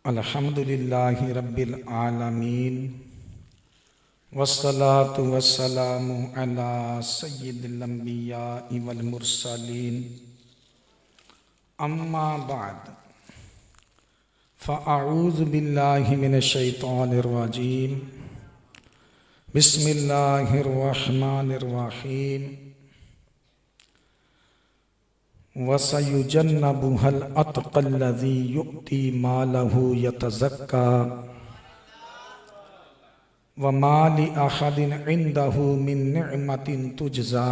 अल्हम्दुलिल्लाहि रब्बिल आलमीन वस्सलातु वस्सलामु अला सय्यिदिल अंबियाइ वल मुरसलीन अम्मा बाद फ़अऊज़ु बिल्लाहि मिनश शैतानिर रजीम बिस्मिल्लाहिर रहमानिर रहीम वसयुजन्नबुहल अत्क़ल्लज़ी युअती मालहु यतज़क्का वमा लिअहदिन इंदहु मिन निअमतिन तुजज़ा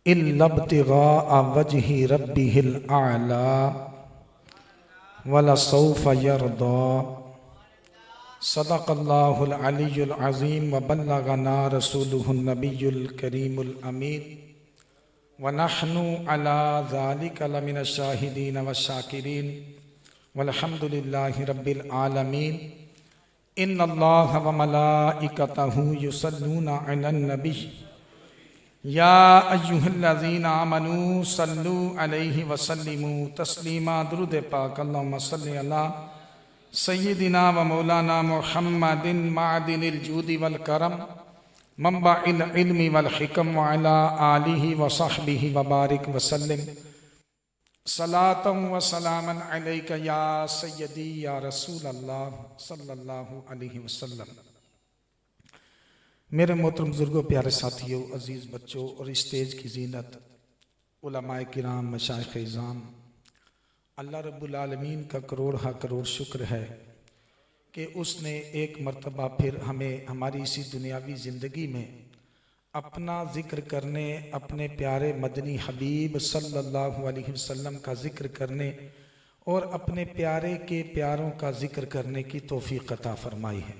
इल्ला इब्तिग़ाअ वजहि रब्बिहिल आला वलसौफ़ यरदा। सदक़ल्लाहुल अलियुल अज़ीम व बल्लगना रसूलुहुन नबियुल करीमुल अमीन व नहनु अला ज़ालिका लमिनश शाहिदीन व शाकिरीन वल्हम्दुलिल्लाहि रब्बिल आलमीन। इन्नल्लाह व मलाइकतहु युसल्लूना अलन नबी या अय्युहल्लज़ीना आमनू सल्लू अलैहि व सल्लिमू तस्लीमा। दुरूद पाक अल्लाहुम्मा सल्लि अला सय्यिदिना व मौलाना मुहम्मदिन मादिनिल जूदी वल करम मंबाइल इल्मी वल हिकम व अला आलिहि व सहबिहि व बारिक व सल्लिम सलातम व सलामन अलैका या सय्यदी या रसूल अल्लाह सल्लल्लाहु अलैहि वसल्लम। मेरे मोहतरम बुजुर्गों, प्यारे साथियों, अजीज़ बच्चों और स्टेज की जीनत, उलमाए किराम, मशाइख़ इज़ाम, अल्लाह रब्बुल आलमीन का करोड़ हा करोड़ शुक्र है कि उसने एक मर्तबा फिर हमें हमारी इसी दुनियावी ज़िंदगी में अपना ज़िक्र करने, अपने प्यारे मदनी हबीब सल्लल्लाहु अलैहि वसल्लम का ज़िक्र करने और अपने प्यारे के प्यारों का ज़िक्र करने की तौफ़ीक़ अता फ़रमाई है।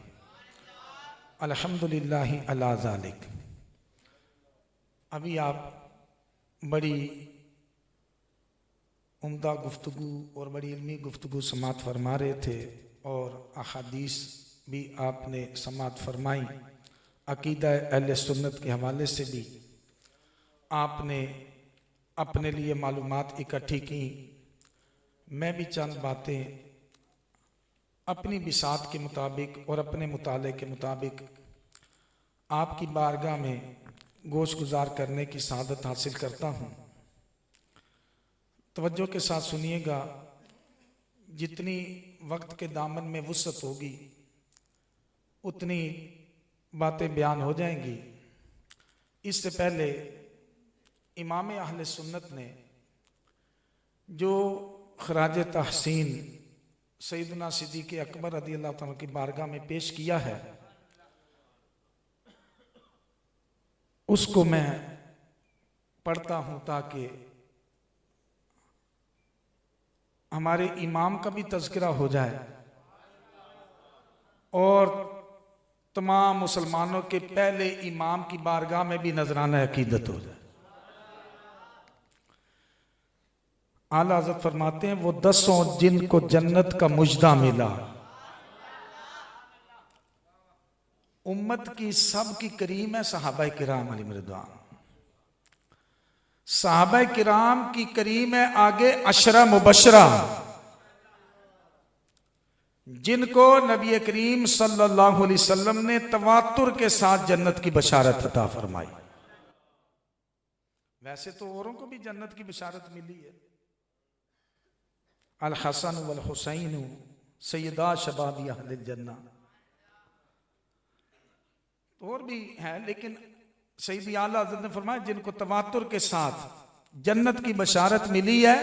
अल्हम्दुलिल्लाहि अला ज़ालिक। अभी आप बड़ी उम्दा गुफ्तगू और बड़ी इल्मी गुफ्तगू समात फरमा रहे थे और अहादीस भी आपने समात फरमाई। अकीदा अहले सुन्नत के हवाले से भी आपने अपने लिए मालूमात इकट्ठी की। मैं भी चंद बातें अपनी बिसात के मुताबिक और अपने मुताले के मुताबिक आपकी बारगाह में गोश गुजार करने की सआदत हासिल करता हूँ। तवज्जो के साथ सुनिएगा। जितनी वक्त के दामन में वुसअत होगी उतनी बातें बयान हो जाएंगी। इससे पहले इमाम अहले सुन्नत ने जो खराज तहसीन सैयदना सिद्दीक़ अकबर रज़ी अल्लाह तआला की बारगाह में पेश किया है, उसको मैं पढ़ता हूँ ताकि हमारे इमाम का भी तज़किरा हो जाए और तमाम मुसलमानों के पहले इमाम की बारगाह में भी नजराना अकीदत हो जाए। आला हज़रत फरमाते हैं, वो 10 जिनको जन्नत का मुजदा मिला, उम्मत की सब की करीम है सहाबाए किराम अलैहिम रिदवान। सहाबाए किराम की करीम है आगे अशरा मुबशरा, जिनको नबी करीम सल्लल्लाहु अलैहि वसल्लम ने तवातुर के साथ जन्नत की बशारत अता फरमाई। वैसे तो औरों को भी जन्नत की बशारत मिली है। अल हसन वल हुसैन सैयदा शबाबी अहलिल जन्ना, और भी है, लेकिन सैयदी आला हज़रत ने फरमाया जिनको तवातुर के साथ जन्नत की बशारत मिली है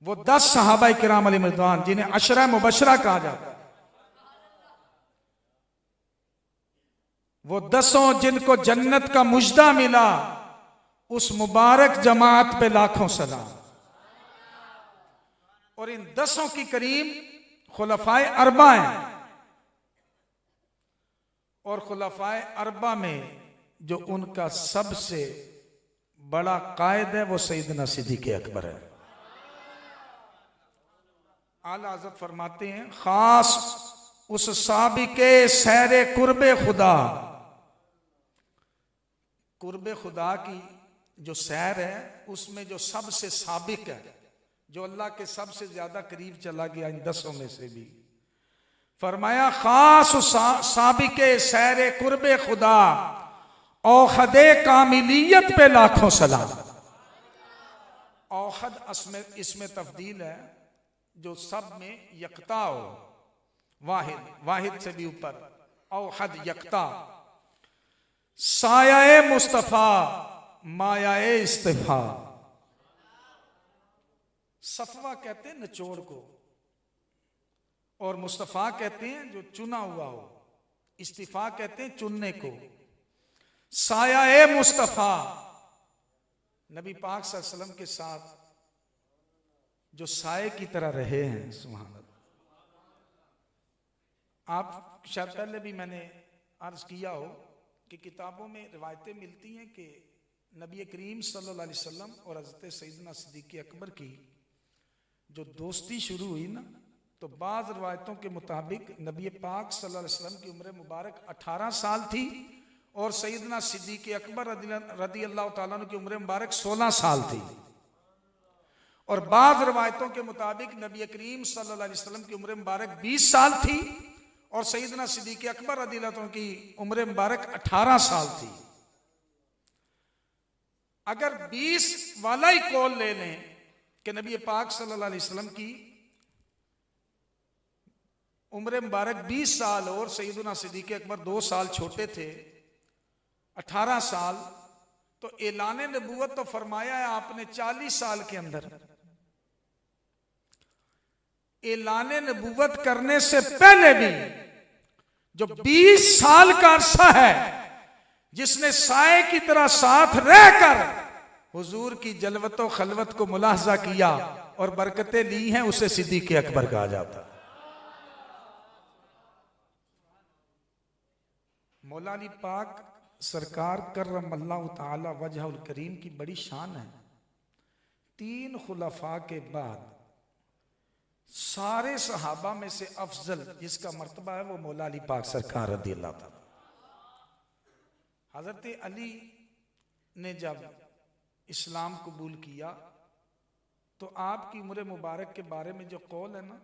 वो 10 सहाबाए किराम अलैहिम रिदवान, जिन्हें अशरा मुबशरा कहा जाता है। वो 10 जिनको जन्नत का मुजदा मिला, उस मुबारक जमात पे लाखों सलाम। और इन 10 की करीम खुलफाए अरबा हैं और खुलफाए अरबा में जो उनका सबसे बड़ा कायद है वो सैयदना सिद्दीक़ अकबर है। आला हज़रत फरमाते हैं, खास उस साबिके सैरे कुर्बे खुदा, कुर्बे खुदा की जो सैर है उसमें जो सबसे साबिक है जो अल्लाह के सबसे ज्यादा करीब चला गया इन 10 में से भी। फरमाया खास साबिके सैरे कुर्बे खुदा औखदे कामिलियत पे लाखों सलाम। औखद इसमें तफदील है जो सब में यकता हो, वाहिद से भी ऊपर, औखद यकता। साया मुस्तफा माया इस्तिफा। सफवा कहते हैं निचोड़ को, और मुस्तफा कहते हैं जो चुना हुआ हो, इस्तिफा कहते हैं चुनने को। साया मुस्तफा नबी पाक सल्लल्लाहु अलैहि वसल्लम के साथ जो साए की तरह रहे हैं। सुभान अल्लाह। आप शायद पहले भी मैंने अर्ज किया हो कि किताबों में रिवायतें मिलती हैं कि नबी करीम सल्लल्लाहु अलैहि वसल्लम और हज़रत सैयदना सिद्दीक़ अकबर की जो दोस्ती शुरू हुई ना, तो बाज़ रिवायतों के मुताबिक नबी पाक सल्लल्लाहु अलैहि वसल्लम की उम्र मुबारक 18 साल थी और सैयदना सिद्दीक़ अकबर रदी अल्लाह तआला अन्हु की उम्र मुबारक 16 साल थी। और बाज़ रिवायतों के मुताबिक नबी करीम सल्लल्लाहु अलैहि वसल्लम की उम्र मुबारक 20 साल थी और सैयदना सिद्दीक़ अकबर रदी अल्लाह तआला की उम्र मुबारक 18 साल थी। अगर 20 वाला ही कौल ले लें कि नबी पाक सल्लल्लाहु अलैहि वसल्लम की उम्र मुबारक 20 साल और सैयदना सिद्दीक़ अकबर 2 साल छोटे थे, 18 साल, तो ऐलान नबूवत तो फरमाया है आपने 40 साल के अंदर। ऐलान नबूवत करने से पहले भी जो 20 साल का अरसा है जिसने साए की तरह साथ रहकर हुजूर की जलवत व खलवत को मुलाहजा किया और बरकतें ली हैं, उसे सिद्दीक़ अकबर कहा जाता। मौला अली पाक सरकार करमल्लाहु ताला वजहुल करीम की बड़ी शान है। 3 खुलफा के बाद सारे सहाबा में से अफजल जिसका मर्तबा है वो मौला अली पाक सरकार रज़ी अल्लाह ताला। हजरत अली ने जब इस्लाम कबूल किया तो आपकी उम्र मुबारक के बारे में जो कौल है ना,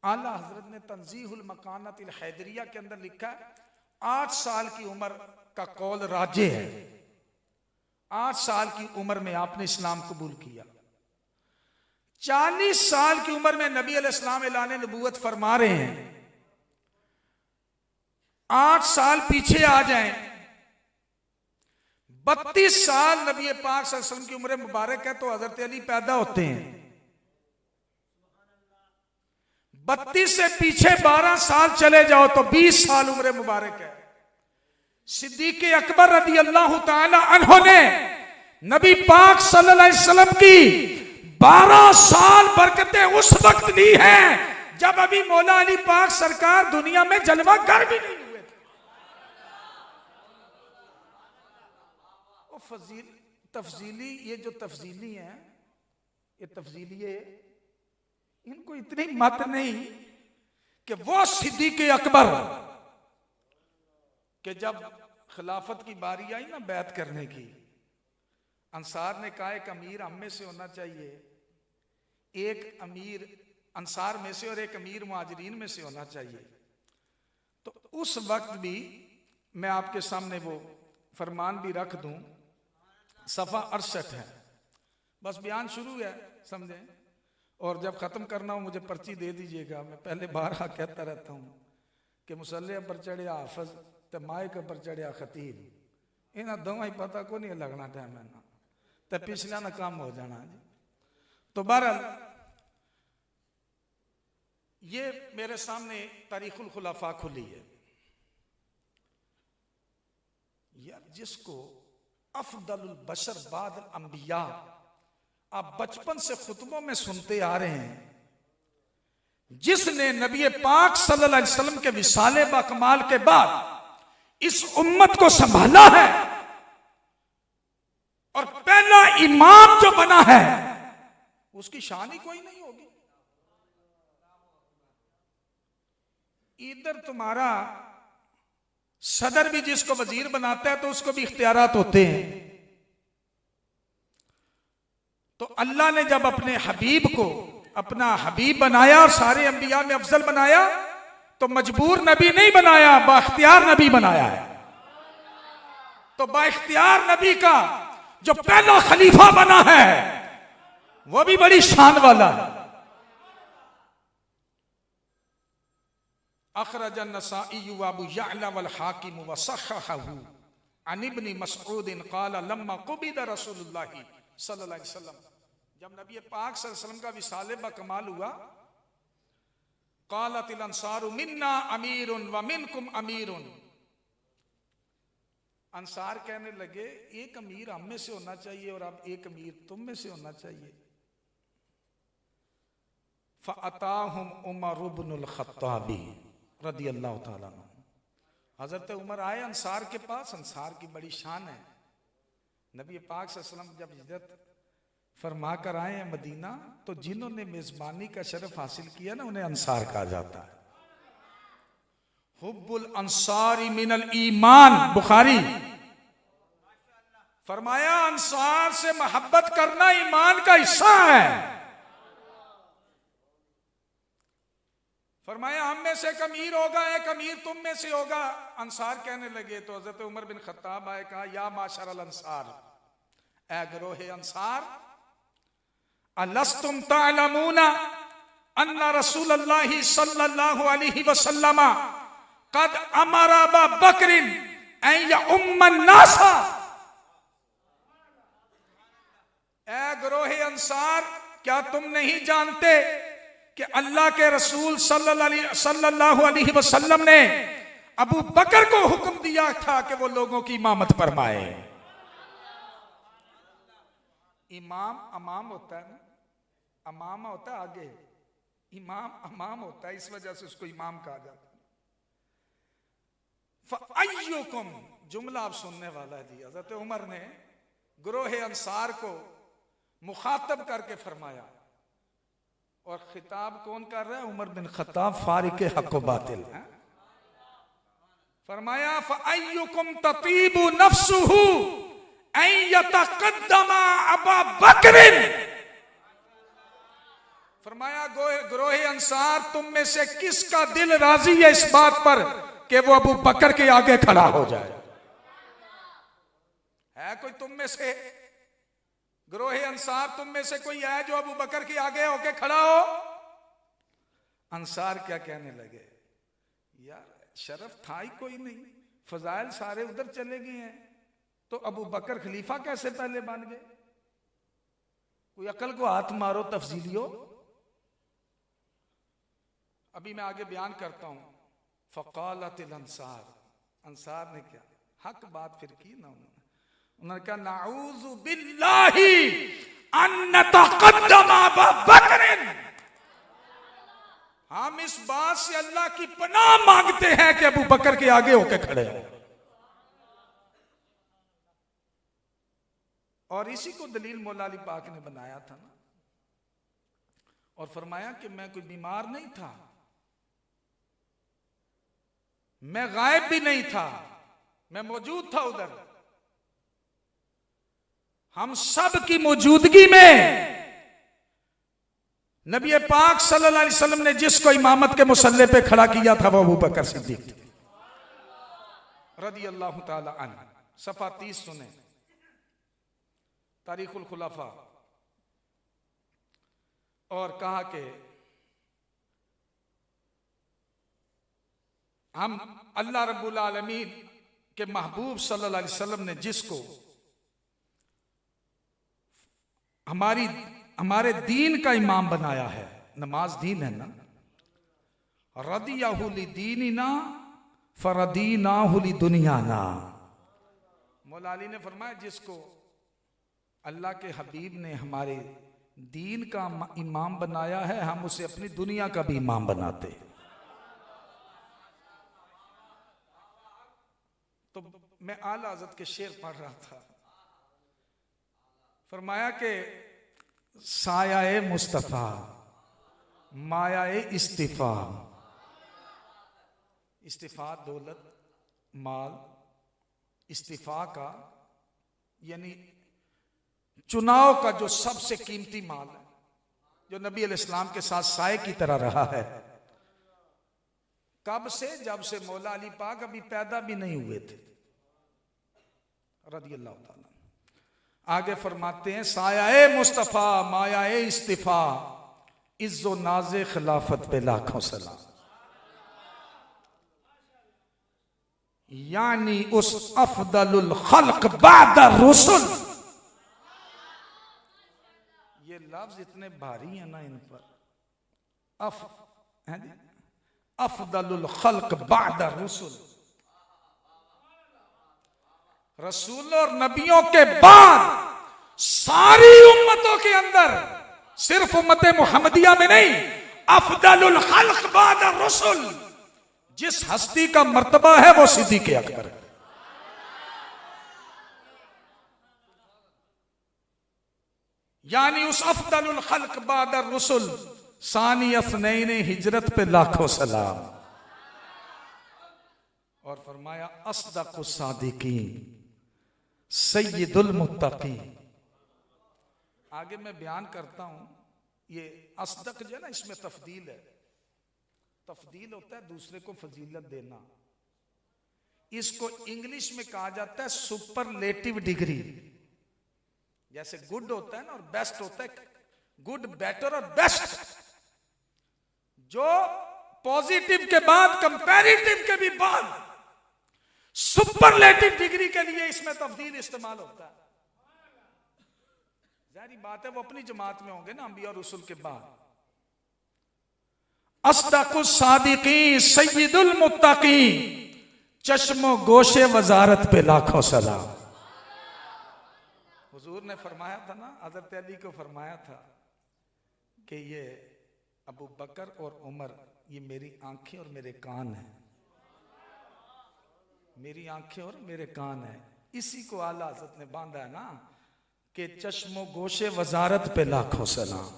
आला हजरत ने तंजीहुल मकानतिल हैदरिया के अंदर लिखा है 8 साल की उम्र का कौल राजे है। 8 साल की उम्र में आपने इस्लाम कबूल किया। 40 साल की उम्र में नबी अलैहिस्सलाम ऐलान नबूवत फरमा रहे हैं। 8 साल पीछे आ जाएं, 32 साल नबी पाक सल्लल्लाहु अलैहि वसल्लम की उम्र मुबारक है तो हजरत अली पैदा होते हैं। 32 से पीछे 12 साल चले जाओ तो 20 साल उम्र मुबारक है। सिद्दीक़ अकबर रज़ी अल्लाह ताला अन्हु ने नबी पाक सल्लल्लाहु अलैहि वसल्लम की 12 साल बरकतें उस वक्त ली हैं जब अभी मौला अली पाक सरकार दुनिया में जलवा कर भी नहीं हुए थे। तफजीली ये जो तफजीली है, ये तफजीली इनको इतनी मत नहीं कि वो सिद्दीक़ अकबर कि जब खिलाफत की बारी आई ना बैत करने की, अंसार ने कहा एक अमीर हम में से होना चाहिए, एक अमीर अंसार में से और एक अमीर मुहाजिरीन में से होना चाहिए। तो उस वक्त भी मैं आपके सामने वो फरमान भी रख दूं, सफ़ा 68 है, बस बयान शुरू है समझे, और जब ख़त्म करना हो मुझे पर्ची दे दीजिएगा। मैं पहले बारहा कहता रहता हूँ कि मुसल्ले पर चढ़िया हाफज तो माइक पर चढ़िया खतीब, इन्हें दोवें ही पता को नहीं लगना टाइम है ना, तो पिछला ना काम हो जाना जी। तो बहरहाल ये मेरे सामने तारीखुल खुलाफा खुली है यार, जिसको अफदलुल बशर बाद अंबिया आप बचपन से खुतबों में सुनते आ रहे हैं, जिसने नबी पाक सल्लल्लाहु अलैहि वसल्लम के विसाले बाकमाल के बाद इस उम्मत को संभाला है और पहला इमाम जो बना है उसकी शान ही कोई नहीं होगी। इधर तुम्हारा सदर भी जिसको वजीर बनाता है तो उसको भी इख्तियारात होते हैं, तो अल्लाह ने जब अपने हबीब को अपना हबीब बनाया और सारे अंबिया में अफजल बनाया, तो मजबूर नबी नहीं बनाया, बाख्तियार नबी बनाया है। तो बाख्तियार नबी का जो पहला खलीफा बना है वो भी बड़ी शान वाला है। अखरज अन-नसाई व अबू यअला वल हाकिम व सह्हहहु अन इब्न मसऊद क़ाल लम्मा क़ुबिदा रसूलुल्लाह सल्लल्लाहु अलैहि वसल्लम, जब नबी पाक सल्लल्लाहु अलैहि वसल्लम का विसाले बकमाल हुआ, क़ालतिल अंसारु मिन्ना अमीरुन व मिनकुम अमीरुन, अंसार कहने लगे एक अमीर हम में से होना चाहिए और अब एक अमीर तुम में से होना चाहिए। फ़अताहुम उमर इब्नुल ख़त्ताबी रदियल्लाहु ताला अन्हु, हजरत उमर आए अंसार के पास। अंसार की बड़ी शान है। नबी पाक सल्लल्लाहु अलैहि वसल्लम जब हिजरत फरमा कर आए हैं मदीना, तो जिन्होंने मेजबानी का शरफ हासिल किया ना, उन्हें अंसार कहा जाता है। हुब्बुल अंसारी मिनल ईमान, बुखारी। फरमाया अंसार से मोहब्बत करना ईमान का हिस्सा है। फरमाया हम में से एक अमीर होगा, एक अमीर तुम में से होगा। अंसार कहने लगे, तो हजरत उमर बिन खत्ताब आए, कहा या माशरल अंसार, ए गिरोहे अंसार, अलस्तुम तालमूना अन्ना रसूलुल्लाह सल्लल्लाहु अलैहि वसल्लम कद अमरा अबा बकरिन अन यउम्मन नासा। ए गिरोहे अंसार, क्या तुम नहीं जानते कि अल्लाह के रसूल सल्लल्लाहु अलैहि वसल्लम ने अबू बकर को हुक्म दिया था कि वो लोगों की इमामत फरमाए। इमाम अमाम होता है ना, अमामा होता है आगे, इमाम अमाम होता है, इस वजह से उसको इमाम कहा जाता है। फ़अय्युकुम, जुमला आप सुनने वाला है जी। हज़रत उमर ने ग्रोह अंसार को मुखातब करके फरमाया, और खिताब कौन कर रहा है? उमर बिन खत्ताब, फारिक हक व बातिल। फरमाया फ़अय्युकुम ततीबु नफ्सुहु अन यतक़द्दमा अबा बकरिन। फरमाया ग्रोह अंसार, तुम में से किसका दिल राजी है इस बात पर कि वो अबू बकर के आगे खड़ा हो जाए? है कोई तुम में से, ग्रोह अंसार तुम में से कोई है जो अबू बकर के आगे होके खड़ा हो? अंसार क्या कहने लगे, यार शरफ था ही कोई नहीं, फजाइल सारे उधर चले गए हैं, तो अबू बकर खलीफा कैसे पहले बन गए? कोई अकल को हाथ मारो तफसीलियो। अभी मैं आगे बयान करता हूं। फ़क़ालतिल अंसार, अंसार ने क्या हक बात फिर की ना, उन्होंने कहा नाऊज़ु बिल्लाहि अन नतक़द्दम अबा बकरिन, हम इस बात से अल्लाह की पनाह मांगते हैं कि अबू बकर के आगे होके खड़े हो। और इसी को दलील मौला अली पाक ने बनाया था ना, और फरमाया कि मैं कोई बीमार नहीं था, मैं गायब भी नहीं था, मैं मौजूद था उधर। हम सब की मौजूदगी में नबी पाक सल्लल्लाहु अलैहि वसल्लम ने जिसको इमामत के मुसल्ले पे खड़ा किया था वो अबू बकर सिद्दीक रदियल्लाहु ताला अन्हु। सफ़ा 30 सुने, तारीखुल खुलाफा। और कहा कि हम अल्लाह रब्बुल आलमीन के महबूब सल्लल्लाहु अलैहि वसल्लम ने जिसको हमारे दीन का इमाम बनाया है, नमाज दीन है ना, रदियहु लिदीनिना फरदीनाहु लिदुनियाना। मौला अली ने फरमाया जिसको अल्लाह के हबीब ने हमारे दीन का इमाम बनाया है, हम उसे अपनी दुनिया का भी इमाम बनाते हैं। तो मैं आला हज़रत के शेर पढ़ रहा था, फरमाया कि साया मुस्तफ़ा माया इस्तिफा, इस्तिफा दौलत माल, इस्तिफा का यानी चुनाव का जो सबसे कीमती माल है, जो नबी अलैहिस्सलाम के साथ साए की तरह रहा है। कब से? जब से मौला अली पाक अभी पैदा भी नहीं हुए थे, रज़ी अल्लाह ताला। आगे फरमाते हैं, साया मुस्तफा माया इस्तिफा, इज्जो नाज़े खिलाफत पे लाखों सलाम। यानी उस अफदलुल खल्क बाद रुसुल, ये लफ्ज इतने भारी है ना इन पर। अफदलुल खल्क बाद रुसुल, रसूल और नबियों के बाद सारी उम्मतों के अंदर, सिर्फ उम्मत मुहम्मदिया में नहीं, अफदलुल खल्क बाद रुसुल, जिस हस्ती का मर्तबा है वो सिद्दीक़ अकबर है। यानी उस अफदलुल खल्क बाद रुसुल, सानी असनैन हिजरत पे लाखों सलाम। और फरमाया अस्दकुस सादिकीन सय्यिदुल मुत्तकीन। आगे मैं बयान करता हूं, ये अस्दक जो है ना, इसमें तफदील है। तफदील होता है दूसरे को फजीलत देना। इसको इंग्लिश में कहा जाता है सुपरलेटिव डिग्री। जैसे गुड होता है ना और बेस्ट होता है, गुड, बेटर और बेस्ट। जो पॉजिटिव के बाद, कंपैरेटिव के भी बाद, सुपरलेटिव डिग्री के लिए इसमें तफदील इस्तेमाल होता है। जाहिर बात है वो अपनी जमात में होंगे ना, अंबिया और रसूल के बाद। अस्दकुस सादिकीन सय्यिदुल मुत्तकीन, चश्मो गोशे वजारत पे लाखों सलाम। हुजूर ने फरमाया था ना, हजरत अली को फरमाया था कि ये अबू बकर और उमर, ये मेरी आंखें और मेरे कान हैं, मेरी आंखें और मेरे कान हैं। इसी को आला हज़रत ने बांधा है ना कि चश्मो गोशे वजारत पे लाखों सलाम।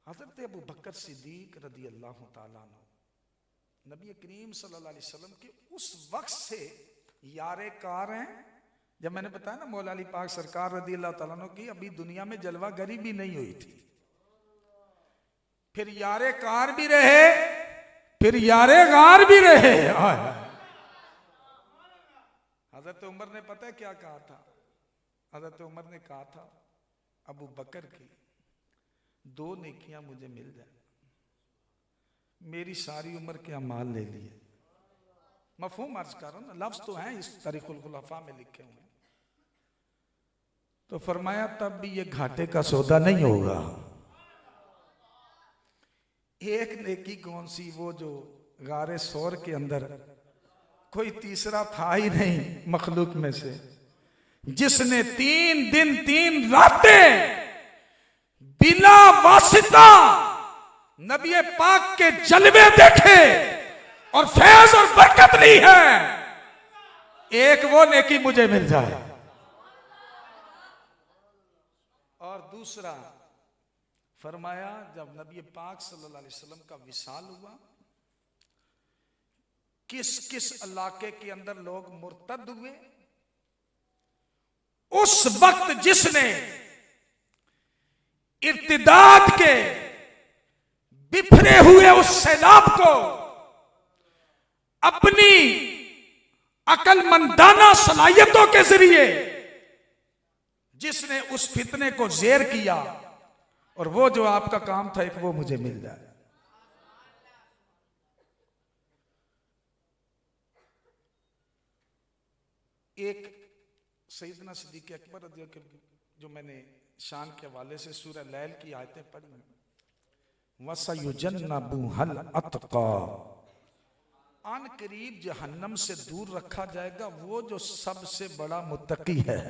हज़रत अबू बकर सिद्दीक रज़ी अल्लाह ताला अन्हु नबी करीम सल्लल्लाहु अलैहि वसल्लम के उस वक्त से यारे कार हैं। जब मैंने बताया ना मौला अली पाक सरकार रज़ी अल्लाह ताला अन्हु की अभी दुनिया में जलवा गरी भी नहीं हुई थी, फिर यारे कार भी रहे, फिर यारे गार भी रहे। हजरत उमर ने पता है क्या कहा था? हजरत उमर ने कहा था, अबू बकर की 2 नेकियां मुझे मिल जाए, मेरी सारी उम्र के अमाल ले लिए। मफहूम अर्ज कर रहा हूं ना, लफ्ज तो हैं इस तारीखुल खुलफा में लिखे हुए। तो फरमाया तब भी ये घाटे का सौदा नहीं होगा। एक नेकी कौन सी? वो जो गारे सौर के अंदर कोई तीसरा था ही नहीं मखलूक में से, जिसने 3 दिन 3 रातें बिना वासिता नबी पाक के जलवे देखे और फैज और बरकत ली है। एक वो नेकी मुझे मिल जाए। और दूसरा फरमाया, जब नबी पाक सल्लल्लाहु अलैहि वसल्लम का विसाल हुआ, किस किस इलाके के अंदर लोग मुर्तद हुए, उस वक्त जिसने इर्तिदाद के बिखरे हुए उस सैलाब को अपनी अकलमंदाना सलाहियतों के जरिए जिसने उस फितने को ज़ेर किया, और वो जो आपका काम था एक वो मुझे मिल जाए। एक सैयदना सिद्दीक़ अकबर जो मैंने शान के हवाले से सूरह लैल की आयतें पढ़ी, वसयुजन्नबुहल अत्का, आन करीब जहन्नम से दूर रखा जाएगा वो जो सबसे बड़ा मुत्तकी है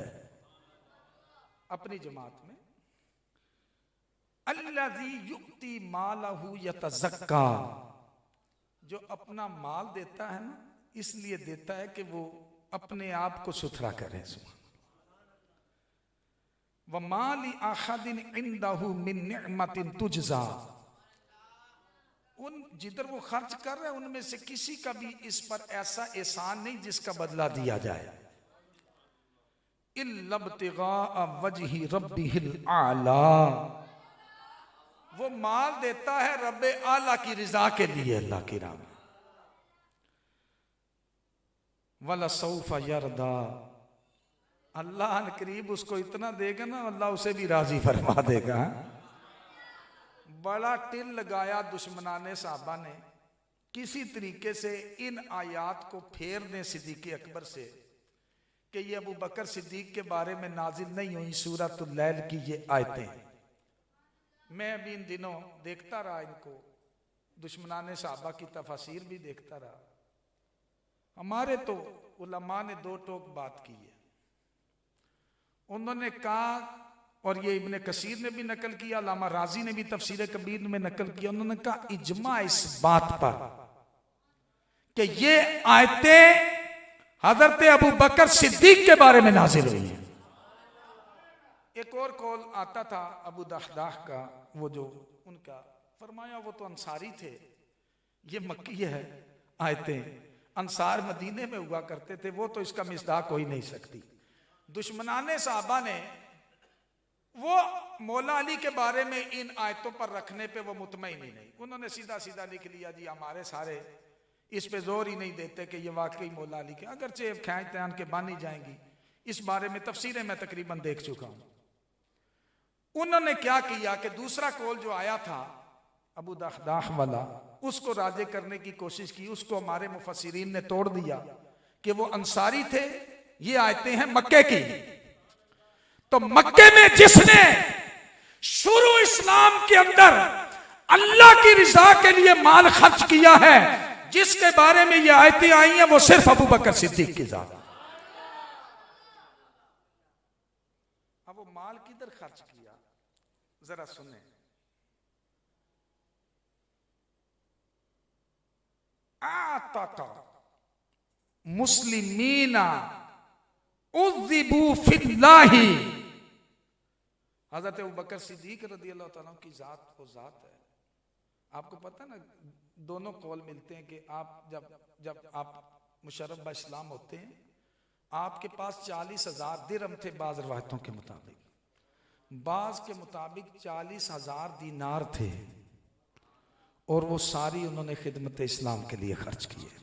अपनी जमात में। अल्लज़ी युक्ति मालहू यतज़क्का, जो अपना माल देता है ना, इसलिए देता है कि वो अपने आप को सुथरा करे। व माली आखदिन इंदहू मिन निअमतिन तुजज़ा, उन जिधर वो खर्च कर रहे हैं उनमें से किसी का भी इस पर ऐसा एहसान नहीं जिसका बदला दिया जाए। इल्लब्तिगा वजही रब्बिहिल आला, वो माल देता है रब्बे आला की रिजा के लिए, अल्लाह की राह में। वला सौफा यरदा, अल्लाह करीब उसको इतना देगा ना, अल्लाह उसे भी राजी फरमा देगा। बड़ा टिल लगाया दुश्मनाने साहबा ने, किसी तरीके से इन आयात को फेर दें सिद्दीक़ अकबर से कि ये अबू बकर सिद्दीक के बारे में नाजिल नहीं हुई सूरतुल लैल की ये आयतें। मैं अभी इन दिनों देखता रहा, इनको दुश्मनाने साहबा की तफसीर भी देखता रहा। हमारे तो उलमा ने दो टोक बात की है। उन्होंने कहा, और ये इब्ने कसीर ने भी नकल किया, अल्लामा राजी ने भी तफसीर कबीर में नकल किया, उन्होंने कहा इजमा इस बात पर कि ये आयतें हजरत अबू बकर सिद्दीक के बारे में नाजिल हुई है। एक और कौल आता था अबू दहदाह का, वो जो उनका फरमाया वो तो अंसारी थे, ये मक्की है आयतें, अंसार मदीने में हुआ करते थे, वो तो इसका मिसदाक हो ही नहीं सकती। दुश्मनाने साहबा ने वो मौला अली के बारे में इन आयतों पर रखने पे वो मुतमईन ही नहीं, उन्होंने सीधा सीधा लिख लिया जी हमारे सारे इस पे जोर ही नहीं देते कि ये वाकई मौला अली के, अगरचे खैज तैन के बानी जाएंगी, इस बारे में तफसीरें मैं तकरीबन देख चुका हूं। उन्होंने क्या किया कि दूसरा कौल जो आया था अबू दहदाह वाला, उसको राजे करने की कोशिश की, उसको हमारे मुफस्सिरीन ने तोड़ दिया कि वो अंसारी थे, ये आयतें हैं मक्के की। तो मक्के में जिसने शुरू इस्लाम के अंदर अल्लाह की रिजा के लिए माल खर्च किया है, जिसके बारे में ये आयतें आई हैं, वो सिर्फ अबू बकर सिद्दीक की जात। अब वो माल किधर खर्च किया जरा सुने। आता मुस्लिमीना उज़िबू फिल्लाही, हज़रत अबू बकर सिद्दीक रज़ियल्लाहु ताला की जात वो जात है। आपको पता ना, दोनों कौल मिलते हैं कि आप जब आप मुशर्रफ बा इस्लाम होते हैं, आपके पास 40,000 दिरहम थे बाज़ रवायतों के मुताबिक, बाज़ के मुताबिक 40,000 दीनार थे, और वो सारी उन्होंने खिदमत इस्लाम के लिए खर्च किए।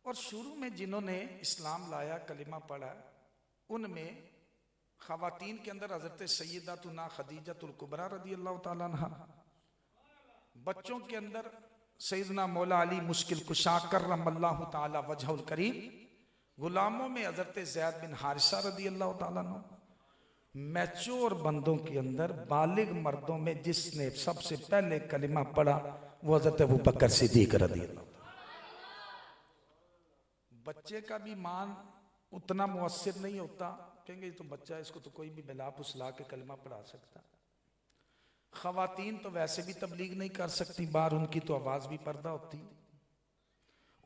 और शुरू में जिन्होंने इस्लाम लाया, कलिमा पढ़ा, उनमें खवातीन के अंदर हजरत सैयदातुना खदीजतुल कुबरा रज़ियल्लाहु ताला अन्हा, बच्चों के अंदर सैयदना मौला अली मुश्किल कुशा करमल्लाहु ताला वजहुल करीम, गुलामों में हजरत ज़ैद बिन हारिसा रज़ियल्लाहु ताला अन्हु, मैच्योर बंदों के अंदर बालिग मर्दों में जिसने सबसे पहले कलिमा पढ़ा वो हजरत अबू बकर सिद्दीक रज़ियल्लाहु। बच्चे का भी मान उतना मुअस्सिर नहीं होता, कहेंगे ये तो बच्चा है, इसको तो कोई भी बिला फुसला के कलमा पढ़ा सकता। खवातीन तो वैसे भी तबलीग नहीं कर सकती, बाहर उनकी तो आवाज भी पर्दा होती,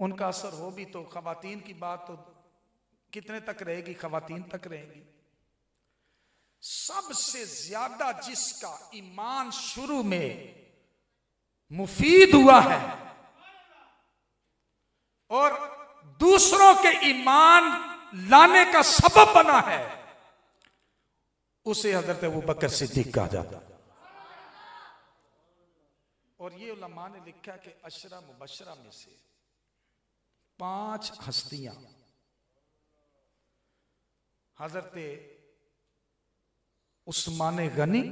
उनका असर हो भी तो खवातीन की बात तो कितने तक रहेगी, खवातीन तक रहेगी। सबसे ज्यादा जिसका ईमान शुरू में मुफीद हुआ है और दूसरों के ईमान लाने का सबब बना है, उसे हजरत अबू बकर सिद्दीक कहा जाता। और ये उलमा ने लिखा कि अशरा मुबशरा में से 5 हस्तियां हजरत उस्मान गनी,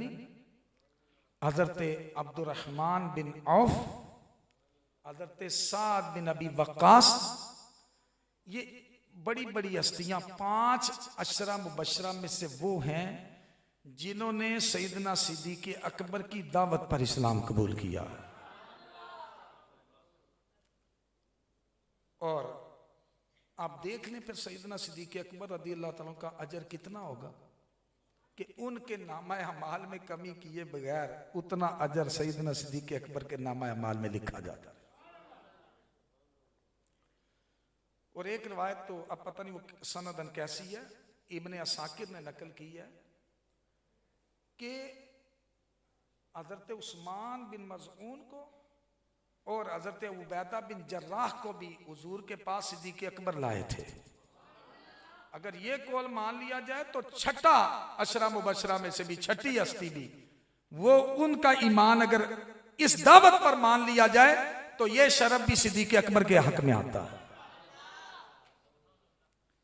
हजरत अब्दुर्रहमान बिन औफ, हजरत साद बिन अबी वक्कास, ये बड़ी बड़ी हस्तियां 5 अशरा मुबशरा में से वो हैं जिन्होंने सैयदना सिद्दीक़ अकबर की दावत पर इस्लाम कबूल किया। और आप देख लें फिर सैयदना सिद्दीक़ अकबर रज़ियल्लाहु ताला का अजर कितना होगा कि उनके नामा अमाल में कमी किए बगैर उतना अजर सैयदना सिद्दीक़ अकबर के नामा अमाल में लिखा जाता है। और एक रिवायत तो अब पता नहीं वो सनदन कैसी है, इब्ने असाकिर ने नकल की है कि हजरत उस्मान बिन मज़ऊन को और हजरत उबैदा बिन जर्राह को भी हुजूर के पास सिद्दीक़ अकबर लाए थे। अगर ये कौल मान लिया जाए तो छठा अशरा मुबशरा में से भी छठी हस्ती भी वो उनका ईमान अगर इस दावत पर मान लिया जाए तो ये शरफ भी सिद्दीक़ अकबर के हक में आता है।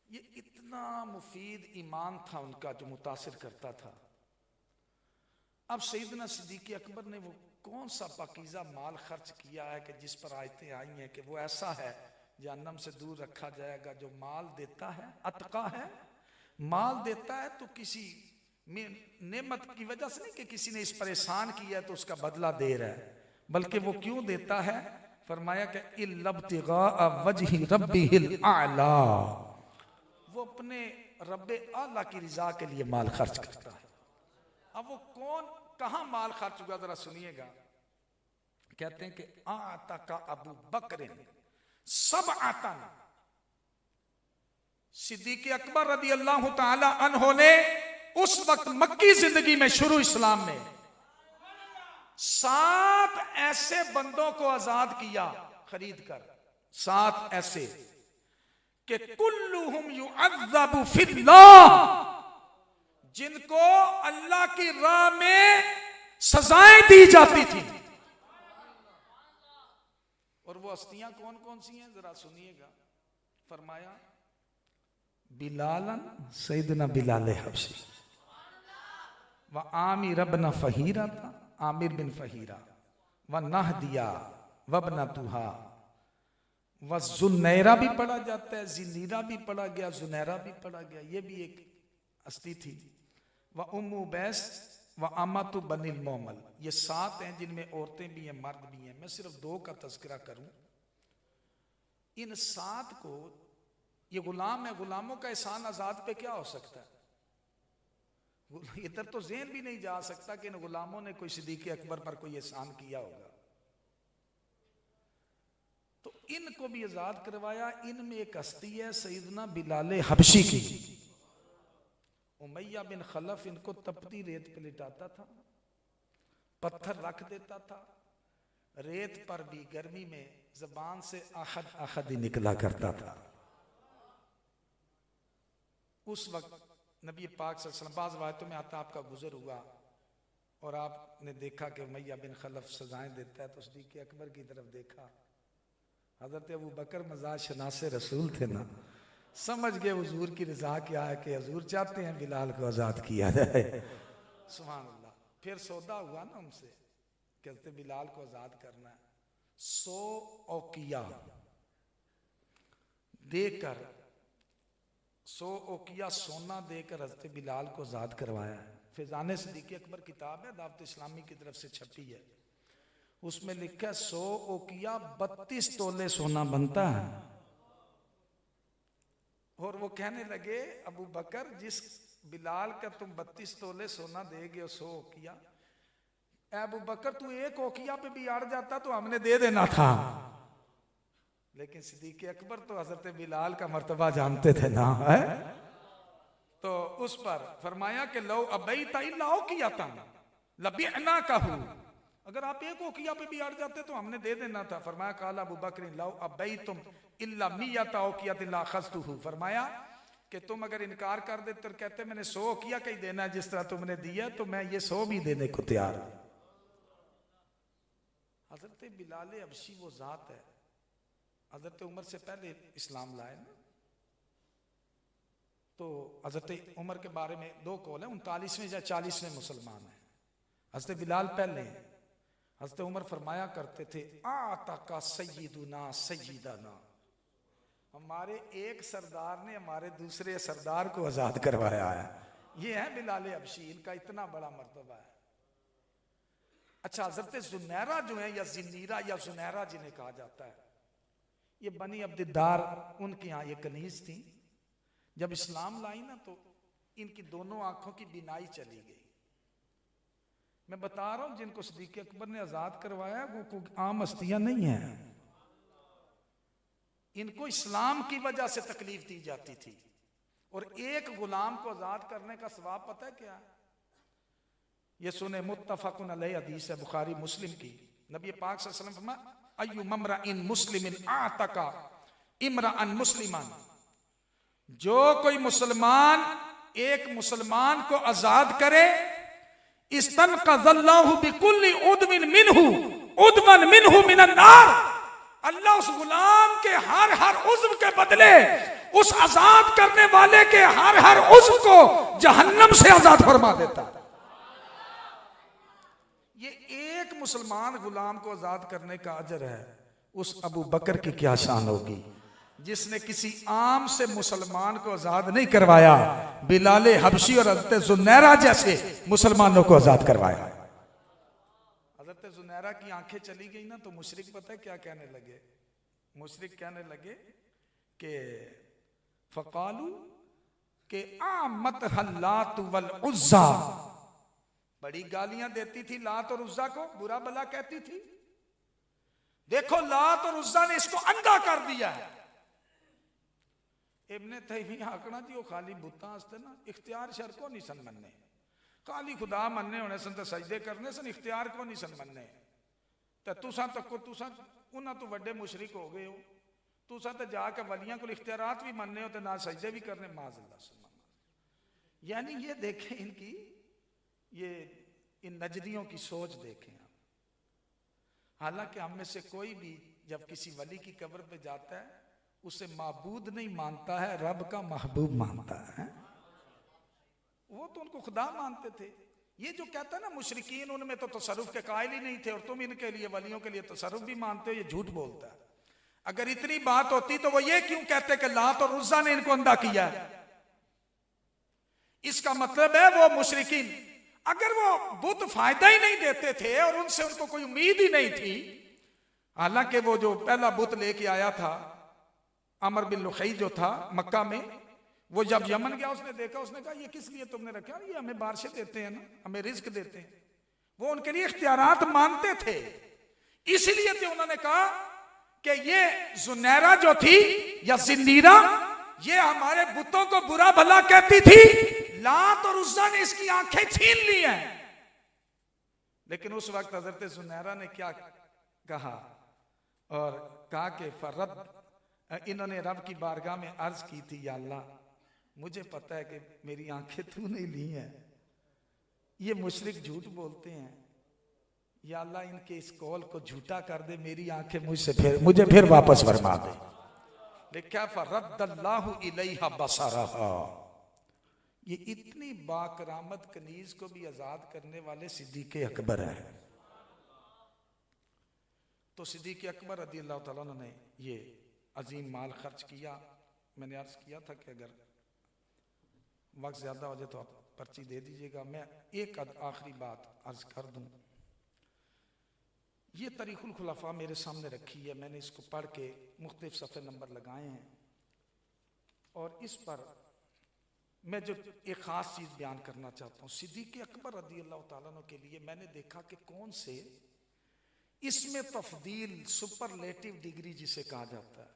ये इतना मुफीद ईमान था उनका जो मुतासिर करता था। अब सैयदना सिद्दीक़ अकबर ने वो कौन सा पाकीज़ा माल खर्च किया है कि जिस पर आयतें आई हैं कि वो ऐसा है जहन्नम से दूर रखा जाएगा। जो माल देता है अतका है, माल देता है तो किसी नेमत की वजह से नहीं कि किसी ने इस पर एहसान किया है तो उसका बदला दे रहा है, बल्कि वो क्यों देता है? फरमाया कि इल्लब्तिगा वजहि रब्बिहिल आला, वो अपने रब्बे आला की रिजा के लिए माल खर्च करता है। अब वो कौन कहां माल खर्च हुआ जरा सुनिएगा। कहते हैं कि आता का अबू बकर सब आता ना, सिद्दीक़ अकबर रदी अल्लाह ताला अन्हो ने उस वक्त मक्की जिंदगी में शुरू इस्लाम में 7 ऐसे बंदों को आजाद किया खरीद कर, 7 ऐसे कि कुल्लुहुम युअज़्ज़बु फिल्लाह, जिनको अल्लाह की राह में सजाएं दी जाती थी। और वो हस्तियां कौन कौन सी हैं जरा सुनिएगा। फरमाया बिलालन, सैयदना बिलाल हबशी, व आमिर इब्न फहीरा था, आमिर बिन फहीरा, व नहदिया वबना तुहा, व जुनैरा भी पढ़ा जाता है, जिनीरा भी पढ़ा गया, जुनैरा भी पढ़ा गया, ये भी एक हस्ती थी। व उम्मु बैस व अमातु बनिल मोमल, ये 7 हैं जिनमें औरतें भी हैं मर्द भी हैं। मैं सिर्फ 2 का तज़किरा करूं। इन 7 को, ये गुलाम है, गुलामों का एहसान आजाद पे क्या हो सकता है? इधर तो ज़हन भी नहीं जा सकता कि इन गुलामों ने कोई सिद्दीक़ अकबर पर कोई एहसान किया होगा। तो इनको भी आजाद करवाया। इनमें एक हस्ती है सैयदना बिलाल हबशी की। उमैया बिन खलफ इनको तपती रेत पे लिटाता था, पत्थर रख देता था, रेत पर भी गर्मी में जबान से अहद अहद ही निकला करता था। उस वक्त नबी पाक सल्लल्लाहु अलैहि वसल्लम, बाज़ रिवायतों में आता आपका गुजर हुआ और आपने देखा कि उमैया बिन खलफ सजाएं देता है, तो सिद्दीक़ अकबर की तरफ देखा। हज़रत अबू बकर मज़ाज शनासे रसूल थे ना, समझ गए हुजूर की रजा क्या है कि हुजूर चाहते हैं बिलाल को आजाद किया जाए। सुभान अल्लाह। फिर सौदा हुआ ना उनसे, कहते बिलाल को आजाद करना है। 100 औकिया देकर, 100 औकिया सोना देकर हज़रत बिलाल को आजाद करवाया है। फैज़ान सिद्दीक़ अकबर किताब है, दावत इस्लामी की तरफ से छपी है। उसमें लिखा है 100 औकिया 32 तोले सोना बनता है। और वो कहने लगे अबू बकर, जिस बिलाल का तुम 32 तोले सोना देगे 100 औकिया, अबू बकर तू 1 औकिया पे भी अड़ जाता तो हमने दे देना था। लेकिन सिद्दीक़ अकबर तो हज़रत बिलाल का मर्तबा जानते थे ना, है? तो उस पर फरमाया कि लो अबैता इल्ला औकियतन लबिअना कहू, अगर आप 1 औकिया पे भी अड़ जाते तो हमने दे देना था। फरमाया काला अबू बकर लो अबैतुम इल्ला मियता औकियतिन ला अखज़तुहु, फरमाया कि तुम अगर इनकार कर देते तो कहते मैंने 100 औकिया का ही देना है जिस तरह तुमने दिया, तो मैं ये 100 भी देने को तैयार हूं। हजरत बिलाल हबशी वो जात है, हजरत उमर से पहले इस्लाम लाए ना, तो हजरत उमर के बारे में 2 कौल है, 39वें या 40वें मुसलमान है। हजरत बिलाल पहले हैं। हजरत उमर फरमाया करते थे आता का सय्यिदुना सय्यिदना, हमारे एक सरदार ने हमारे दूसरे सरदार को आजाद करवाया है। ये है बिलाल हबशी, इनका इतना बड़ा मर्तबा है। अच्छा, हजरत जुनैरा जो है, या जिनीरा या जुनैरा जिन्हें कहा जाता है, ये बनी अब्दिदार उनके यहाँ ये कनीज थी। जब इस्लाम लाई ना तो इनकी दोनों आंखों की बीनाई चली गई। मैं बता रहा हूं जिनको सिद्दीक़ अकबर ने आजाद करवाया वो आम हस्तियां नहीं है। इनको इस्लाम की वजह से तकलीफ दी जाती थी। और एक गुलाम को आजाद करने का सवाब पता है क्या? ये सुने, मुत्तफकुन अलैहि हदीस है बुखारी मुस्लिम की। नबी पाक सल्लल्लाहु अलैहि वसल्लम फरमाया अय्यु ममराइन मुस्लिमिन आतका इमराअन मुस्लिमान जो कोई मुसलमान एक मुसलमान को आजाद करे, इस्तनक़ज़ल्लाहु बिकुल्लि उद्मिन मिन्हु उद्मन मिन्हु मिनन नार, अल्लाह उस गुलाम के हर उज़्व के बदले उस आजाद करने वाले के हर उज़्व को जहन्नम से आजाद फरमा देता। ये एक मुसलमान गुलाम को आजाद करने का अजर है। उस अबू बकर की क्या शान होगी जिसने किसी आम से मुसलमान को आजाद नहीं करवाया, बिलाल हबशी और हज़रत ज़ुनैरा जैसे मुसलमानों को आजाद करवाया। हज़रत ज़ुनैरा की आंखें चली गई ना तो मुशरिक पता है क्या कहने लगे? मुशरिक कहने लगे कि फ़क़ालू के आमत हल्लात वल उज़्ज़ा, बड़ी गालियां देती थी लात और उज़्ज़ा को, बुरा भला कहती थी। देखो लात और उज़्ज़ा ने इसको अंधा कर दिया है। इब्ने तैमिया आखना जी वो खाली बुतां आस्ते ना इख्तियार शर को नहीं सन मनने, खाली खुदा मनने होने सन तो सजदे करने सन, इख्तियार को नहीं सन मनने। तो तुसा तको तुसा उन्हां तो वड्डे मुशरिक हो गए हो, तुसा तो जाके वलियां को इख्तियारात भी मनने हो तो ना सजदे भी करने। माज़अल्लाह। यानी ये देखें इनकी, ये इन नजरियों की सोच देखें आप। हालांकि हम में से कोई भी जब किसी वली की कब्र पे जाता है उसे माबूद नहीं मानता है, रब का महबूब मानता है। वो तो उनको खुदा मानते थे। ये जो कहता है ना मुशरिकीन, उनमें तो तसर्रुफ के कायल ही नहीं थे और तुम इनके लिए वलियों के लिए तसर्रुफ भी मानते हो, ये झूठ बोलता है। अगर इतनी बात होती तो वो ये क्यों कहते कि लात और उज़्ज़ा ने इनको अंधा किया है? इसका मतलब है वो मुशरिकीन, अगर वो बुत फायदा ही नहीं देते थे और उनसे उनको कोई उम्मीद ही नहीं थी। हालांकि वो जो पहला बुत लेके आया था अमर बिन लुखई जो था मक्का में, वो जब यमन गया उसने देखा, उसने कहा ये किस लिए तुमने रखा? ये हमें बारिशें देते हैं ना, हमें रिज्क देते हैं। वो उनके लिए इख्तियारात मानते थे, इसलिए तो उन्होंने कहा कि ये ज़ुनैरा जो थी या ज़िन्नीरा, ये हमारे बुतों को बुरा भला कहती थी, लात और उज़्ज़ा ने इसकी आंखें छीन ली हैं। लेकिन उस वक्त हज़रत ज़ुनैरा ने क्या कहा? और कहा कि फरद, इन्होंने रब की बारगाह में अर्ज की थी, या अल्लाह मुझे पता है कि मेरी आंखें तूने ली हैं, ये मुशरिक झूठ बोलते हैं, या अल्लाह इनके इस कौल को झूठा कर दे, मेरी आंखें मुझे फिर वापस फरमा दे। लिखा फरद्दल्लाहु इलैहा बसरहा। ये इतनी बाकरामत कनीज को भी आजाद करने वाले सिद्दीक़ अकबर है। तो सिद्दीक़ अकबर रज़ी अल्लाह तआला अन्हु ने ये अजीम माल खर्च किया। मैंने अर्ज किया था कि अगर वक्त ज़्यादा हो जाए तो आप पर्ची दे दीजिएगा। मैं एक आखिरी बात अर्ज कर दूं। ये तारीख़ुल खुलफ़ा मेरे सामने रखी है, मैंने इसको पढ़ के मुख्तलिफ सफ़े नंबर लगाए हैं और इस पर मैं जो एक ख़ास चीज़ बयान करना चाहता हूँ। सिद्दीक़ अकबर रज़ी अल्लाह तआला अन्हु के लिए मैंने देखा कि कौन से इसमें तफदील, सुपरलेटिव डिग्री जिसे कहा जाता है,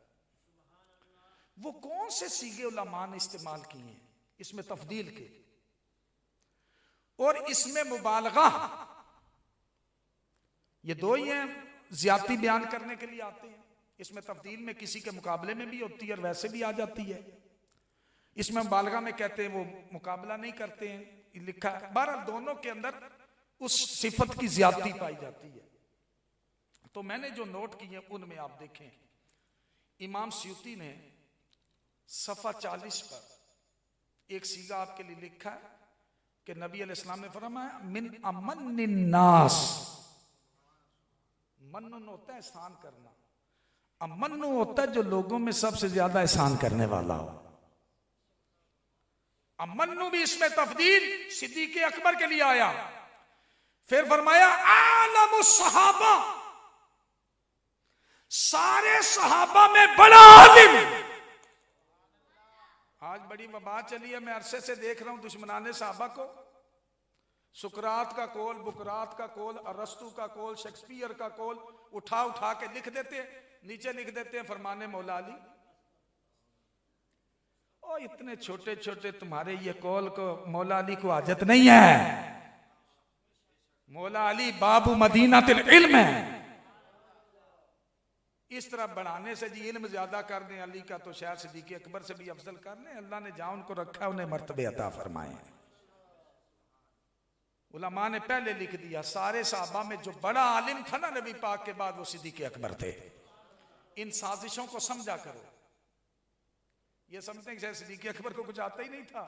वो कौन से सीगे उलमा ने इस्तेमाल किए हैं इसमें तफदील के, और इसमें मुबालगा, ये दो ही हैं। ज्यादती बयान करने के लिए आते हैं, इसमें तफदील में किसी के मुकाबले में भी होती है और वैसे भी आ जाती है। इसमें मुबालगा में कहते हैं वो मुकाबला नहीं करते हैं, लिखा है। बहरहाल दोनों के अंदर उस सिफत की ज्यादती पाई जाती है। तो मैंने जो नोट किए उनमें आप देखें, इमाम स्यूती ने सफ़ा 40 पर एक सीगा आपके लिए लिखा है कि नबी अलैहिस्सलाम ने फरमाया मिन अमन्निन नास, मन्नुन होता है एहसान करना, अमन्नु होता है जो लोगों में सबसे ज्यादा एहसान करने वाला हो। अमन्नु भी इसमें तफदील सिद्दीक़ अकबर के लिए आया। फिर फरमाया आलमुस सहाबा, सारे सहाबा में बड़ा आलिम। आज बड़ी वबा चली है, मैं अरसे से देख रहा हूं दुश्मनाने सहाबा को। सुकरात का कौल, बुकरात का कौल, अरस्तु का कौल, शेक्सपियर का कौल उठा उठा के लिख देते हैं, नीचे लिख देते हैं फरमाने मौला अली। ओ इतने छोटे छोटे तुम्हारे ये कौल को मौला अली को हाजत नहीं है। मौला अली बाबू मदीना तिल इल्म है। इस तरह बढ़ाने से जी इल्म ज्यादा कर दें अली का तो शायद सिद्दीक़ अकबर से भी अफजल कर लें। अल्लाह ने जहां उनको रखा उन्हें मर्तबे अता फरमाए। उलमा ने पहले लिख दिया सारे साहबा में जो बड़ा आलिम था ना नबी पाक के बाद वो सिद्दीक़ अकबर थे। इन साजिशों को समझा करो। ये समझते हैं कि सिद्दीक़ अकबर को कुछ आता ही नहीं था,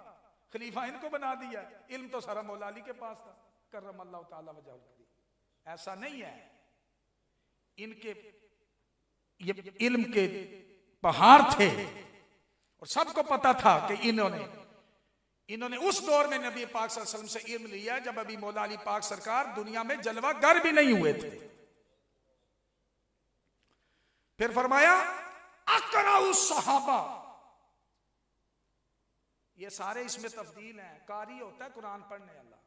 खलीफा इनको बना दिया। इल्म तो सारा मौला अली के पास था करमल्लाहु ताला वजहू। ऐसा नहीं है। इनके ये इल्म के पहाड़ थे और सबको पता था कि इन्होंने उस दौर में नबी पाक सल्लल्लाहु अलैहि वसल्लम से इल्म लिया जब अभी मौला अली पाक सरकार दुनिया में जलवा गर भी नहीं हुए थे। फिर फरमाया अकराउ सहाबा। ये सारे इसमें तब्दील है। कारी होता है कुरान पढ़ने वाला,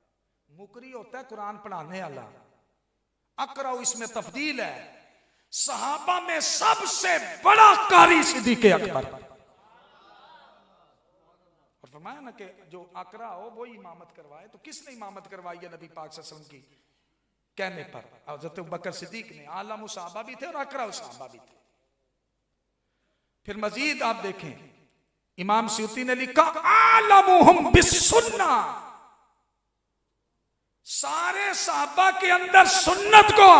मुकरी होता है कुरान पढ़ाने वाला। अकराउ इसमें तब्दील है। सहाबा में सबसे बड़ा कारी सिद्दीक़ अकबर। और फरमाया ना कि जो अकरा हो वो इमामत करवाए। तो किसने इमामत करवाई है नबी पाक सल्लल्लाहु अलैहि वसल्लम की कहने पर? हज़रत अबू बकर सिद्दीक ने। आलम सहाबा भी थे और अकरा सहाबा भी थे। फिर मजीद आप देखें, इमाम स्यूती ने लिखा आलमुहुम बिस्सुन्ना। सारे सहाबा के अंदर सुन्नत को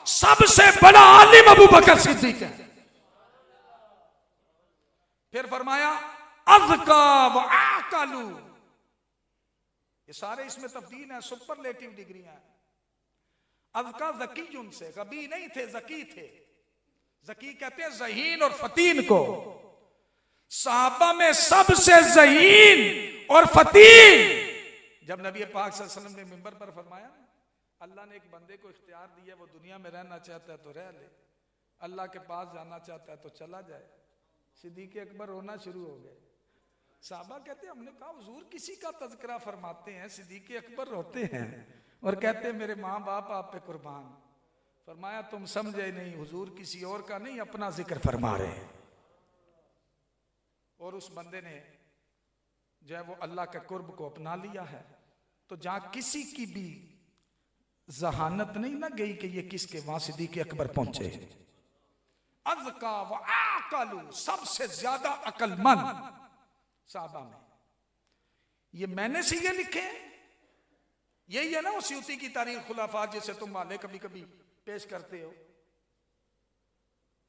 सबसे बड़ा आलिम अबू बकर सिद्दीक है। फिर फरमाया अज़का व आकलू। ये सारे इसमें तब्दील है, सुपरलेटिव डिग्रियां। अज़का ज़की उनसे, गबी नहीं थे, ज़की थे। ज़की कहते हैं ज़हीन और फतीन को। सहाबा में सबसे ज़हीन और फतीन जब नबी पाक सल्लल्लाहु अलैहि वसल्लम ने मिंबर पर फरमाया अल्लाह ने एक बंदे को इख्तियार दिया, वो दुनिया में रहना चाहता है तो रह ले, अल्लाह के पास जाना चाहता है तो चला जाए। सिद्दीक़ अकबर रोना शुरू हो गए। साहबा कहते हैं हमने कहा हुजूर किसी का तज़किरा फरमाते हैं, सिद्दीक़ अकबर रोते हैं और कहते हैं मेरे माँ बाप आप पे कुर्बान। फरमाया तुम समझे नहीं, हुजूर किसी और का नहीं अपना जिक्र फरमा रहे हैं। और उस बंदे ने जो है वो अल्लाह के कुर्ब को अपना लिया है। तो जहां किसी की भी जहानत नहीं ना गई कि ये किसके, वहां सिद्दीक़ अकबर पहुंचे। अज़का व आकलू, सबसे ज्यादा अकलमंद साहबा में। ये मैंने सीधे लिखे हैं। यही है ना वो स्यूती की तारीख खुलाफा जिसे तुम वाले कभी कभी पेश करते हो।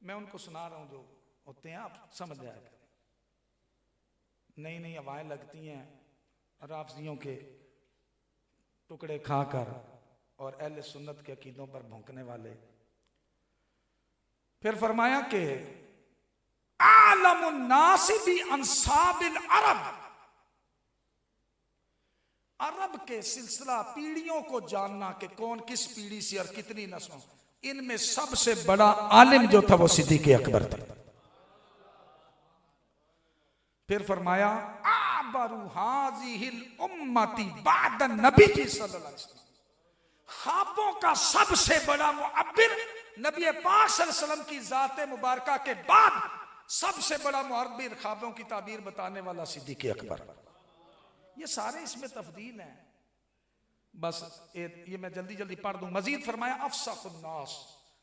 मैं उनको सुना रहा हूं जो होते हैं, आप समझ जाएगा। नई नई हवाएं लगती हैं राफजियों के टुकड़े खाकर और अहले सुन्नत के अकीदों पर भौंकने वाले। फिर फरमाया कि आलमुन नासी बि अंसाबिल अरब। अरब के सिलसिला पीढ़ियों को जानना कि कौन किस पीढ़ी से और कितनी नस्लों, इनमें सबसे बड़ा आलिम जो था वो सिद्दीक़ अकबर थे। फिर फरमाया आबरू हाज़िहिल उम्मती बाद नबी सल्लल्लाहु अलैहि वसल्लम। ख्वाबों का सबसे बड़ा मुअब्बिर नबी पाक सल्लल्लाहु अलैहि वसल्लम की ज़ात मुबारका के बाद सबसे बड़ा मुअब्बिर, ख्वाबों की ताबीर बताने वाला सिद्दीक़ अकबर। ये सारे इसमें तफदील है। बस ये मैं जल्दी जल्दी पढ़ दूं। मजीद फरमाया अफसहुन नास,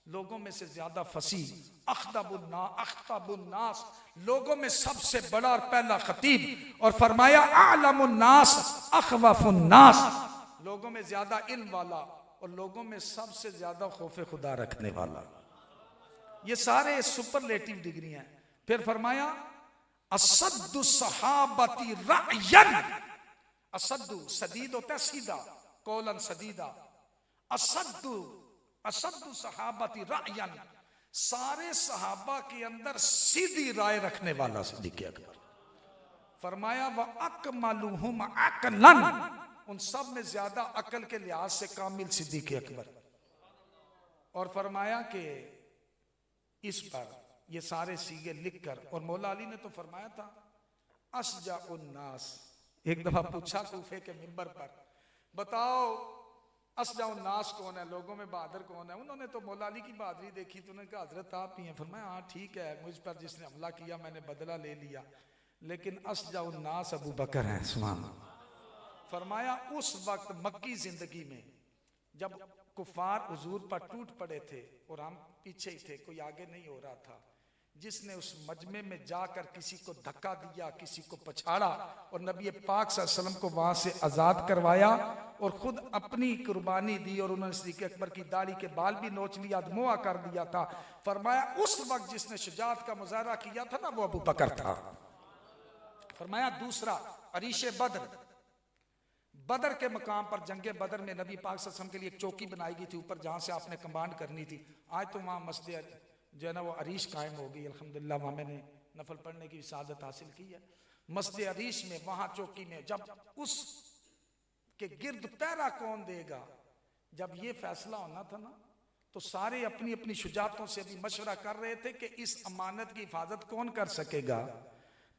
लोगों में से ज्यादा फसी, अख्तबुन नास, लोगों में सबसे बड़ा और पहला खतीब। और फरमाया आलमुन नास अखवफुन नास, लोगों में ज्यादा इल्म वाला और लोगों में सबसे ज्यादा खौफ खुदा रखने वाला। ये सारे सुपरलेटिव डिग्री हैं। फिर फरमाया असद्दु सहाबती रायन। असद्दु सदीद होता है सीधा, कौलन सदीदा। असद्दु सहाबती रायन, सारे सहाबा के अंदर सीधी राय रखने वाला सिद्दीक़ अकबर। फरमाया व अकमलुहुम अकलन, उन सब में ज्यादा अकल के लिहाज से कामिल सिद्दीक़ अकबर। और फरमाया कि इस पर ये सारे सीगे लिखकर, और मौला अली ने तो फरमाया था अशजाउन नास। एक दफा पूछा कूफे के मिंबर पर, बताओ अशजाउन नास कौन है, लोगों में बहादुर कौन है? उन्होंने तो मौला अली की बहादुरी देखी तो उन्होंने कहा हजरत आप ही हैं। फरमाया हाँ ठीक है, मुझ पर जिसने हमला किया मैंने बदला ले लिया, लेकिन अशजाउन नास अबू बकर हैं। सुभान अल्लाह। फरमाया उस वक्त मक्की जिंदगी में जब कुफार हुजूर पर टूट पड़े थे और हम पीछे ही थे, कोई आगे नहीं हो रहा था, जिसने उस मजमे में जाकर किसी को धक्का दिया, किसी को पछाड़ा और नबी पाक सल्लल्लाहु अलैहि वसल्लम को वहां से आजाद करवाया और खुद अपनी कुर्बानी दी और उन्होंने सिद्दीक़ अकबर की दाढ़ी के बाल भी नोच लिया, धमुआ कर दिया था। फरमाया उस वक्त जिसने शुजाअत का मुजाहरा किया था ना, वो अबू बकर था। फरमाया दूसरा अरीशे बद्र, बदर के मकाम पर जंगे बदर में नबी पाक सल्लल्लाहु अलैहि वसल्लम के लिए एक चौकी बनाई गई थी ऊपर, जहां से आपने कमांड करनी थी। आज तो वहां मस्जिद जो है ना वो अरीश कायम हो गई, अल्हम्दुलिल्लाह। वहां मैंने नफल पढ़ने की सादत हासिल की है। मस्जिद अरीश में, वहां चौकी में, जब उस के गिर्द पहरा कौन देगा, जब ये फैसला होना था ना, तो सारे अपनी अपनी शुजातों से भी मशवरा कर रहे थे कि इस अमानत की हिफाजत कौन कर सकेगा।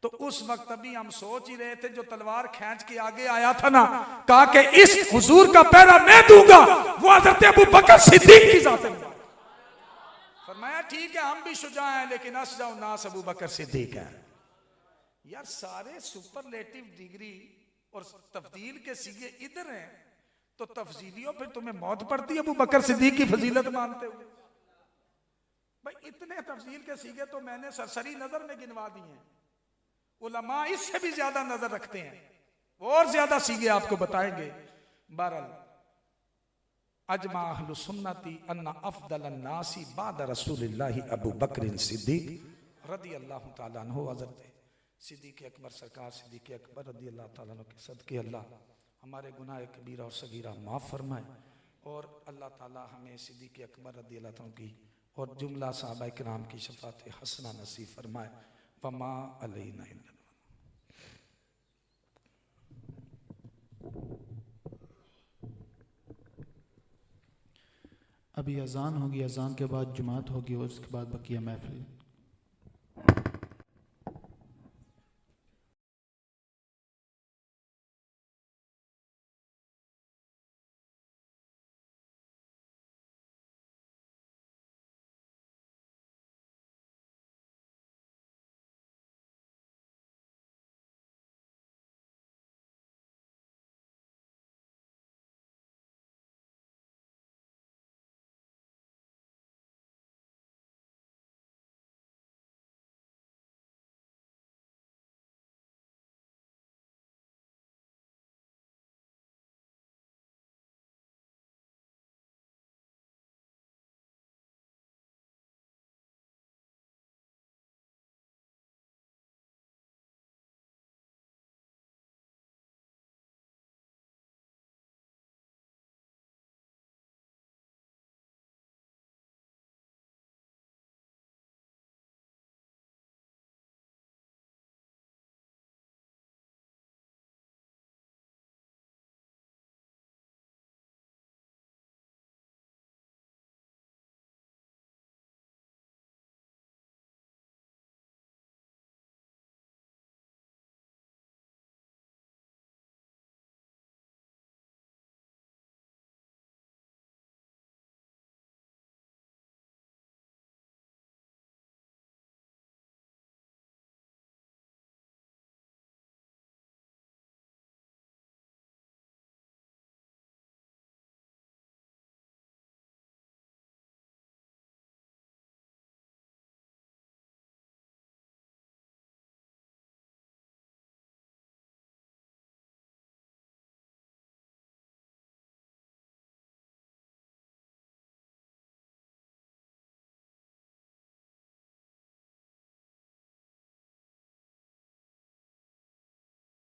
तो उस वक्त अभी हम सोच ही रहे थे, जो तलवार खींच के आगे आया था ना, कहा कि इस हुजूर का पहरा मैं दूंगा, वो हजरत अबू बकर सिद्दीक की जात है। फरमाया ठीक है, हम भी शुजा हैं, लेकिन असजाउ नास अबू बकर सिद्दीक है। यार सारे सुपरलेटिव डिग्री और तफदील के सीगे इधर हैं, तो तफजीलियों फिर तुम्हें मौत पड़ती है अबू बकर सिद्दीक की फजीलत मानते हुए। भाई इतने तफजील के सीगे तो मैंने सरसरी नजर में गिनवा दिए हैं, उलमा इससे भी ज्यादा नजर रखते हैं, और ज्यादा सीगे आपको बताएंगे। बहरहाल अजमा अहलु सुन्नती अन्ना अफदल अन्नासी बाद रसूलिल्लाहि अबू बकर सिद्दीक रदियल्लाहु ताला अन्हु। हज़रत सिद्दीक़ अकबर सरकार सिद्दीक़ अकबर रदियल्लाहु ताला अन्हु के सदके अल्लाह हमारे गुनाह कबीरा और सगीरा माफ़ फरमाए, और अल्लाह ताला हमें सिद्दीक़ अकबर रदियल्लाहु ताला की और जुमला सहाबा किराम की शफ़ात हसना नसीब फरमाए। वमा अलैना इल्ला। अभी अजान होगी, अजान के बाद जुमात होगी और उसके बाद बकिया महफिल।